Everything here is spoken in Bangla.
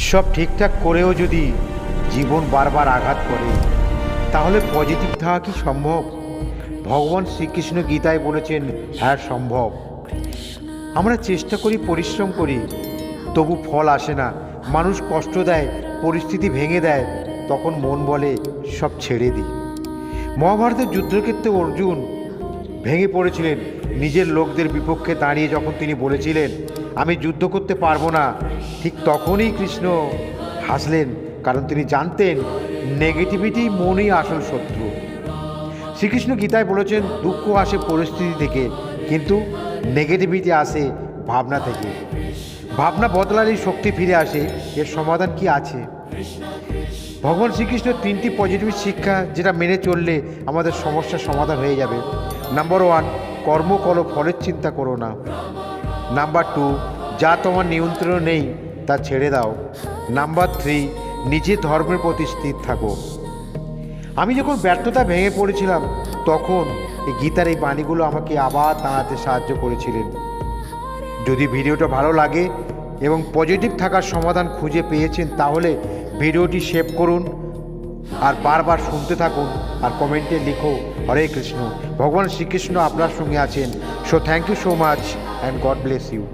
সব ঠিকঠাক করেও যদি জীবন বারবার আঘাত করে, তাহলে পজিটিভ থাকা কি সম্ভব? ভগবান শ্রীকৃষ্ণ গীতায় বলেছেন, হ্যাঁ সম্ভব। আমরা চেষ্টা করি, পরিশ্রম করি, তবু ফল আসে না। মানুষ কষ্ট দেয়, পরিস্থিতি ভেঙে দেয়, তখন মন বলে সব ছেড়ে দিই। মহাভারতের যুদ্ধক্ষেত্রে অর্জুন ভেঙে পড়েছিলেন নিজের লোকদের বিপক্ষে দাঁড়িয়ে, যখন তিনি বলেছিলেন আমি যুদ্ধ করতে পারবো না। ঠিক তখনই কৃষ্ণ হাসলেন, কারণ তিনি জানতেন নেগেটিভিটি মনই আসল শত্রু। শ্রীকৃষ্ণ গীতায় বলেছেন, দুঃখ আসে পরিস্থিতি থেকে, কিন্তু নেগেটিভিটি আসে ভাবনা থেকে। ভাবনা বদলালেই শক্তি ফিরে আসে। এর সমাধান কি আছে? ভগবান শ্রীকৃষ্ণ 3টি পজিটিভ শিক্ষা, যেটা মেনে চললে আমাদের সমস্যার সমাধান হয়ে যাবে। নাম্বার 1, কর্ম করো, ফলের চিন্তা করো না। নাম্বার 2, যা তোমার নিয়ন্ত্রণ নেই তা ছেড়ে দাও। নাম্বার 3, নিজের ধর্মের প্রতি স্থির থাকো। আমি যখন ব্যর্থতা ভেঙে পড়েছিলাম, তখন এই গীতার এই বাণীগুলো আমাকে আবার দাঁড়াতে সাহায্য করেছিলেন। যদি ভিডিওটা ভালো লাগে এবং পজিটিভ থাকার সমাধান খুঁজে পেয়েছেন, তাহলে ভিডিওটি সেভ করুন আর বারবার শুনতে থাকুন, আর কমেন্টে লিখো হরে কৃষ্ণ। ভগবান শ্রীকৃষ্ণ আপনার সঙ্গে আছেন। So thank you so much and god bless you.